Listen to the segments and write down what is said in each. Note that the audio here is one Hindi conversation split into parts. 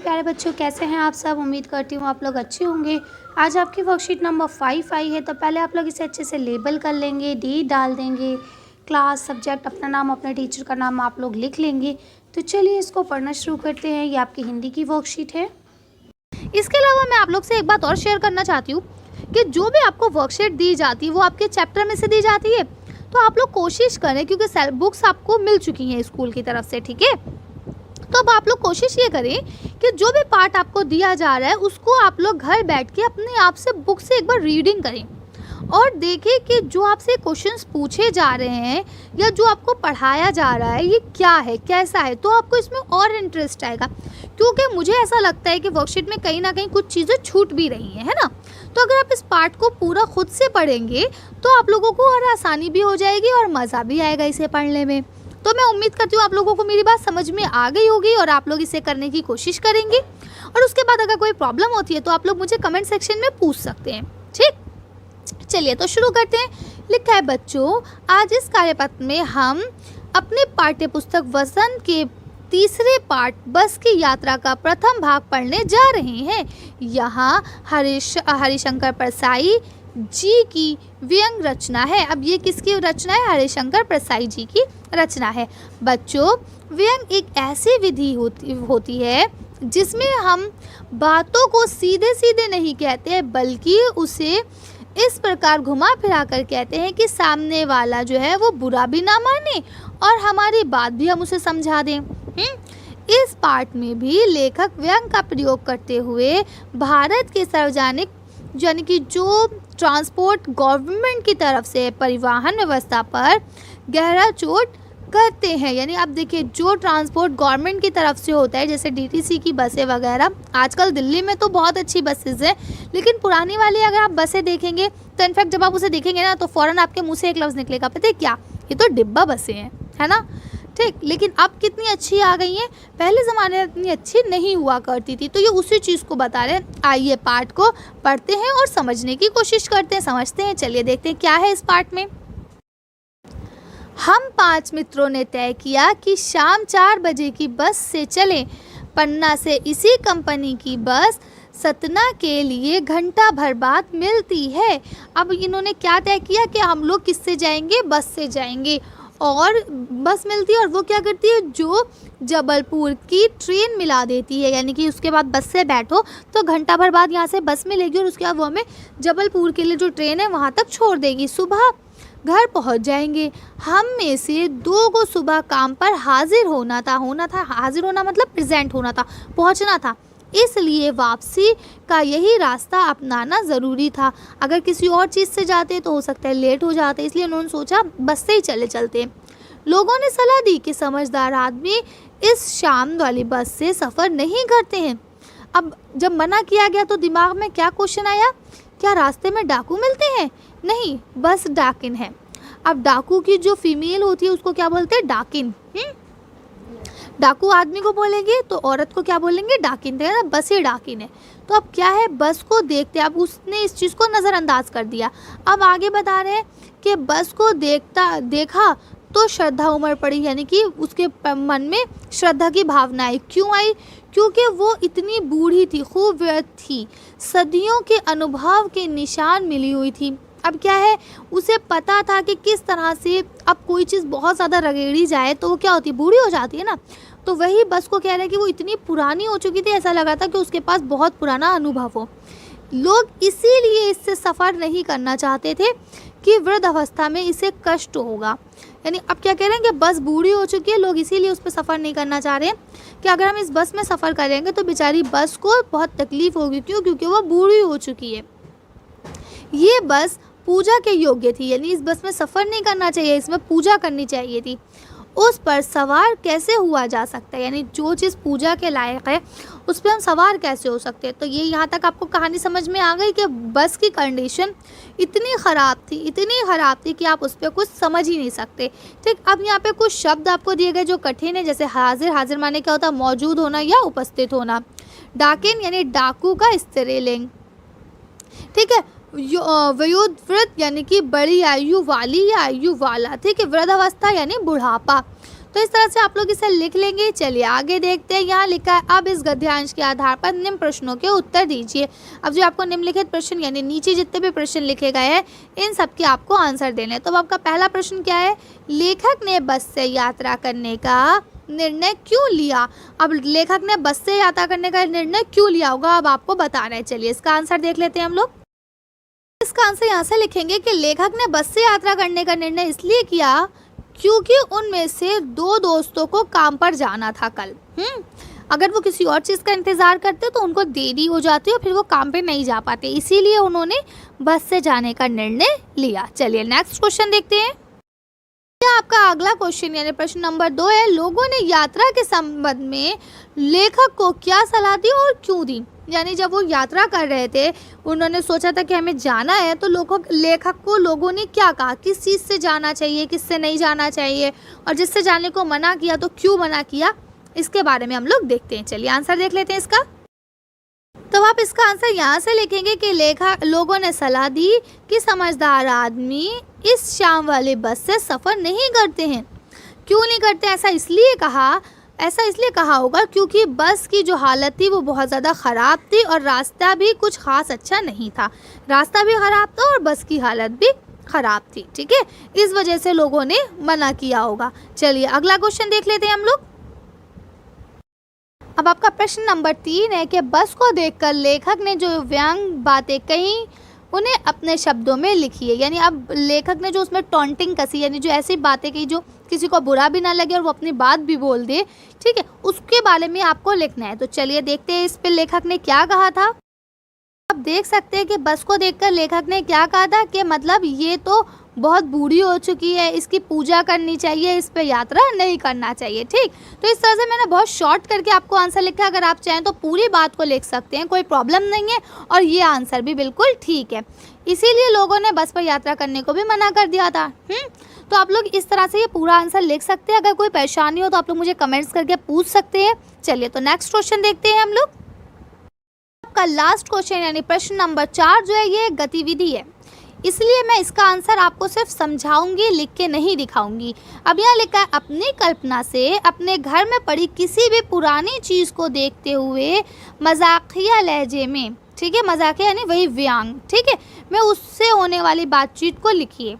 प्यारे बच्चों, कैसे हैं आप सब। उम्मीद करती हूँ आप लोग अच्छे होंगे। आज आपकी वर्कशीट नंबर 5 आई है, तो पहले आप लोग इसे अच्छे से लेबल कर लेंगे, डेट डाल देंगे, क्लास, सब्जेक्ट, अपना नाम, अपने टीचर का नाम आप लोग लिख लेंगे। तो चलिए इसको पढ़ना शुरू करते हैं। ये आपकी हिंदी की वर्कशीट है। इसके अलावा मैं आप लोग से एक बात और शेयर करना चाहती हूँ कि जो भी आपको वर्कशीट दी जाती है वो आपके चैप्टर में से दी जाती है, तो आप लोग कोशिश करें, क्योंकि सेल्फ बुक्स आपको मिल चुकी हैं स्कूल की तरफ से, ठीक है। तो अब आप लोग कोशिश ये करें कि जो भी पार्ट आपको दिया जा रहा है उसको आप लोग घर बैठ के अपने आप से बुक से एक बार रीडिंग करें और देखें कि जो आपसे क्वेश्चंस पूछे जा रहे हैं या जो आपको पढ़ाया जा रहा है ये क्या है, कैसा है, तो आपको इसमें और इंटरेस्ट आएगा। क्योंकि मुझे ऐसा लगता है कि वर्कशीट में कहीं ना कहीं कुछ चीज़ें छूट भी रही हैं, है ना। तो अगर आप इस पार्ट को पूरा खुद से पढ़ेंगे तो आप लोगों को और आसानी भी हो जाएगी और मज़ा भी आएगा इसे पढ़ने में। तो मैं उम्मीद करती हूँ आप लोगों को मेरी बात समझ में आ गई होगी और आप लोग इसे करने की कोशिश करेंगे। और उसके बाद अगर कोई प्रॉब्लम होती है तो आप लोग मुझे कमेंट सेक्शन में पूछ सकते हैं, ठीक। चलिए तो शुरू करते हैं। लिखा है बच्चों, आज इस कार्यपत्र में हम अपने पाठ्य पुस्तक वसंत के तीसरे पार्ट बस की यात्रा का प्रथम भाग पढ़ने जा रहे हैं। यहाँ हरिशंकर परसाई जी की व्यंग रचना है। अब ये किसकी रचना है? हरिशंकर परसाई जी की रचना है। बच्चों, व्यंग एक ऐसी विधि होती है जिसमें हम बातों को सीधे सीधे नहीं कहते, बल्कि उसे इस प्रकार घुमा फिरा कर कहते हैं कि सामने वाला जो है वो बुरा भी ना माने और हमारी बात भी हम उसे समझा दें। इस पार्ट में भी लेखक व्यंग का प्रयोग करते हुए भारत के सार्वजनिक यानी कि जो ट्रांसपोर्ट गवर्नमेंट की तरफ से परिवहन व्यवस्था पर गहरा चोट करते हैं। यानी आप देखिए, जो ट्रांसपोर्ट गवर्नमेंट की तरफ से होता है, जैसे डीटीसी की बसें वगैरह, आजकल दिल्ली में तो बहुत अच्छी बसेस हैं, लेकिन पुरानी वाली अगर आप बसें देखेंगे तो इनफैक्ट जब आप उसे देखेंगे ना तो फ़ौरन आपके मुंह से एक लफ्ज़ निकलेगा, पता है क्या? ये तो डिब्बा बसें हैं, है ना, ठीक। लेकिन अब कितनी अच्छी आ गई हैं, पहले ज़माने में इतनी अच्छी नहीं हुआ करती थी। तो ये उसी चीज़ को बता रहे हैं। आइए पार्ट को पढ़ते हैं और समझने की कोशिश करते हैं, समझते हैं। चलिए देखते हैं क्या है इस पार्ट में। हम 5 मित्रों ने तय किया कि शाम 4 बजे की बस से चलें। पन्ना से इसी कंपनी की बस सतना के लिए घंटा भर बाद मिलती है। अब इन्होंने क्या तय किया कि हम लोग किससे जाएंगे? बस से जाएंगे। और बस मिलती है और वो क्या करती है, जो जबलपुर की ट्रेन मिला देती है। यानी कि उसके बाद बस से बैठो तो घंटा भर बाद यहाँ से बस मिलेगी और उसके बाद वो हमें जबलपुर के लिए जो ट्रेन है वहाँ तक छोड़ देगी। सुबह घर पहुँच जाएंगे। हम में से 2 को सुबह काम पर हाजिर होना था। हाजिर होना मतलब प्रेजेंट होना था, पहुँचना था, इसलिए वापसी का यही रास्ता अपनाना ज़रूरी था। अगर किसी और चीज़ से जाते तो हो सकता है लेट हो जाते, इसलिए उन्होंने सोचा बस से ही चलते। लोगों ने सलाह दी कि समझदार आदमी इस शाम वाली बस से सफ़र नहीं करते हैं। अब जब मना किया गया तो दिमाग में क्या क्वेश्चन आया? क्या रास्ते में डाकू मिलते हैं? नहीं, बस डाकिन है। अब डाकू की जो फीमेल होती है उसको क्या बोलते हैं? डाकिन। डाकू आदमी को बोलेंगे तो औरत को क्या बोलेंगे? डाकिन। देखा, बस ही डाकिन है। तो अब क्या है, बस को देखते, अब उसने इस चीज़ को नज़रअंदाज कर दिया। अब आगे बता रहे हैं कि बस को देखा तो श्रद्धा उमड़ पड़ी, यानी कि उसके मन में श्रद्धा की भावना आई। क्यों आई? क्योंकि वो इतनी बूढ़ी थी, खूब व्यर्थ थी, सदियों के अनुभव के निशान मिली हुई थी। अब क्या है, उसे पता था कि किस तरह से अब कोई चीज़ बहुत ज़्यादा रगेड़ी जाए तो वो क्या होती है, बूढ़ी हो जाती है ना। तो वही बस को कह रहे हैं कि वो इतनी पुरानी हो चुकी थी, ऐसा लगा था कि उसके पास बहुत पुराना अनुभव हो। लोग इसीलिए इससे सफ़र नहीं करना चाहते थे कि वृद्ध अवस्था में इसे कष्ट होगा। यानी अब क्या कह रहे हैं कि बस बूढ़ी हो चुकी है, लोग इसीलिए उस पर सफ़र नहीं करना चाह रहे हैं कि अगर हम इस बस में सफ़र करेंगे तो बेचारी बस को बहुत तकलीफ़ होगी। क्यों? क्योंकि वो बूढ़ी हो चुकी है। ये बस पूजा के योग्य थी, यानी इस बस में सफ़र नहीं करना चाहिए, इसमें पूजा करनी चाहिए थी। उस पर सवार कैसे हुआ जा सकता है? यानी जो चीज़ पूजा के लायक है उस पर हम सवार कैसे हो सकते हैं? तो ये यहाँ तक आपको कहानी समझ में आ गई कि बस की कंडीशन इतनी ख़राब थी कि आप उस पर कुछ समझ ही नहीं सकते, ठीक। अब यहाँ पे कुछ शब्द आपको दिए गए जो कठिन है, जैसे हाजिर माने क्या होता है? मौजूद होना या उपस्थित होना। डाकिन यानी डाकू का स्त्रीलिंग, ठीक है। वयोवृद्ध यानी कि बड़ी आयु वाली या आयु वाला, ठीक है। वृद्धावस्था यानी बुढ़ापा। तो इस तरह से आप लोग इसे लिख लेंगे। चलिए आगे देखते हैं। यहाँ लिखा है अब इस गद्यांश के आधार पर निम्न प्रश्नों के उत्तर दीजिए। अब जो आपको निम्नलिखित प्रश्न यानी नीचे जितने भी प्रश्न लिखे गए हैं इन सब के आपको आंसर देने हैं। तो अब आपका पहला प्रश्न क्या है, लेखक ने बस से यात्रा करने का निर्णय क्यों लिया। अब लेखक ने बस से यात्रा करने का निर्णय क्यों लिया होगा, अब आपको बताना है। चलिए इसका आंसर देख लेते हैं हम लोग। इसका आंसर यहाँ से लिखेंगे कि लेखक ने बस से यात्रा करने का निर्णय इसलिए किया क्योंकि उनमें से 2 दोस्तों को काम पर जाना था कल। अगर वो किसी और चीज़ का इंतज़ार करते तो उनको देरी हो जाती और फिर वो काम पे नहीं जा पाते, इसीलिए उन्होंने बस से जाने का निर्णय लिया। चलिए नेक्स्ट क्वेश्चन देखते हैं। यह आपका अगला क्वेश्चन यानी प्रश्न नंबर 2 है, लोगों ने यात्रा के संबंध में लेखक को क्या सलाह दी और क्यों दी। यानी जब वो यात्रा कर रहे थे उन्होंने सोचा था कि हमें जाना है, तो लेखक को लोगों ने क्या कहा, किस चीज़ से जाना चाहिए, किससे नहीं जाना चाहिए, और जिससे जाने को मना किया तो क्यों मना किया, इसके बारे में हम लोग देखते हैं। चलिए आंसर देख लेते हैं इसका। तो आप इसका आंसर यहाँ से लिखेंगे कि लोगों ने सलाह दी कि समझदार आदमी इस शाम वाली बस से सफ़र नहीं करते हैं। क्यों नहीं करते, ऐसा इसलिए कहा होगा क्योंकि बस की जो हालत थी वो बहुत ज़्यादा ख़राब थी और रास्ता भी कुछ ख़ास अच्छा नहीं था। रास्ता भी ख़राब था और बस की हालत भी ख़राब थी। ठीक है, इस वजह से लोगों ने मना किया होगा। चलिए अगला क्वेश्चन देख लेते हैं हम लोग। अब आपका प्रश्न नंबर 3 है कि बस को देखकर लेखक ने जो व्यंग बातें कही उन्हें अपने शब्दों में लिखिए। यानी अब लेखक ने जो उसमें टॉन्टिंग कसी यानी जो ऐसी बातें कही जो किसी को बुरा भी ना लगे और वो अपनी बात भी बोल दे, ठीक है, उसके बारे में आपको लिखना है। तो चलिए देखते हैं इस पे लेखक ने क्या कहा था। आप देख सकते हैं कि बस को देखकर लेखक ने क्या कहा था कि मतलब ये तो बहुत बूढ़ी हो चुकी है, इसकी पूजा करनी चाहिए, इस पे यात्रा नहीं करना चाहिए। ठीक, तो इस तरह से मैंने बहुत शॉर्ट करके आपको आंसर लिखा है। अगर आप चाहें तो पूरी बात को लिख सकते हैं, कोई प्रॉब्लम नहीं है, और ये आंसर भी बिल्कुल ठीक है। इसीलिए लोगों ने बस पर यात्रा करने को भी मना कर दिया था। तो आप लोग इस तरह से ये पूरा आंसर लिख सकते हैं। अगर कोई परेशानी हो तो आप लोग मुझे कमेंट्स करके पूछ सकते हैं। चलिए तो नेक्स्ट क्वेश्चन देखते हैं हम लोग। आपका लास्ट क्वेश्चन यानी प्रश्न नंबर 4 जो है ये गतिविधि है, इसलिए मैं इसका आंसर आपको सिर्फ समझाऊंगी, लिख के नहीं दिखाऊंगी। अब यहाँ लिखा है अपनी कल्पना से अपने घर में पड़ी किसी भी पुरानी चीज़ को देखते हुए मजाकिया लहजे में, ठीक है, मजाकिया यानी वही व्यंग, ठीक है, मैं उससे होने वाली बातचीत को लिखिए।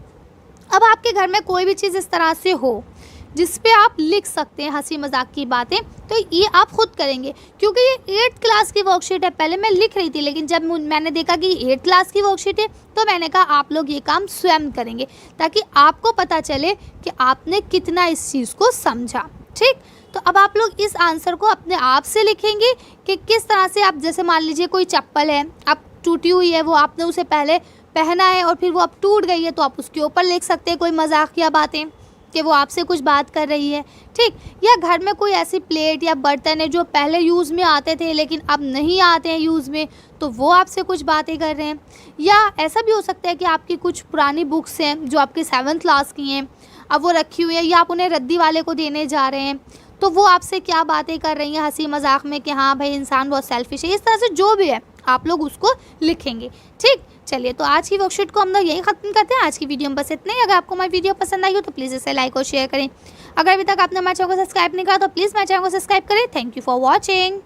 अब आपके घर में कोई भी चीज़ इस तरह से हो जिस पे आप लिख सकते हैं हंसी मजाक की बातें, तो ये आप खुद करेंगे। क्योंकि ये 8th क्लास की वर्कशीट है, पहले मैं लिख रही थी लेकिन जब मैंने देखा कि 8th क्लास की वर्कशीट है तो मैंने कहा आप लोग ये काम स्वयं करेंगे ताकि आपको पता चले कि आपने कितना इस चीज़ को समझा। ठीक, तो अब आप लोग इस आंसर को अपने आप से लिखेंगे कि किस तरह से आप, जैसे मान लीजिए कोई चप्पल है, आप टूटी हुई है, वो आपने उसे पहले पहना है और फिर वो अब टूट गई है, तो आप उसके ऊपर लिख सकते हैं कोई मजाकिया बातें कि वो आपसे कुछ बात कर रही है। ठीक, या घर में कोई ऐसी प्लेट या बर्तन है जो पहले यूज़ में आते थे लेकिन अब नहीं आते हैं यूज़ में, तो वो आपसे कुछ बातें कर रहे हैं। या ऐसा भी हो सकता है कि आपकी कुछ पुरानी बुक्स हैं जो आपकी 7th क्लास की हैं, अब वो रखी हुई है या आप उन्हें रद्दी वाले को देने जा रहे हैं, तो वो आपसे क्या बातें कर रही हैं हंसी मजाक में कि हाँ भाई इंसान बहुत सेल्फिश है। इस तरह से जो भी है आप लोग उसको लिखेंगे। ठीक, चलिए तो आज की वर्कशीट को हम लोग यही ख़त्म करते हैं। आज की वीडियो में बस इतना ही। अगर आपको हमारी वीडियो पसंद आई हो तो प्लीज़ इसे लाइक और शेयर करें। अगर अभी तक आपने हमारे चैनल को सब्सक्राइब नहीं करा तो प्लीज़ हमारे चैनल को सब्सक्राइब करें। Thank you for watching.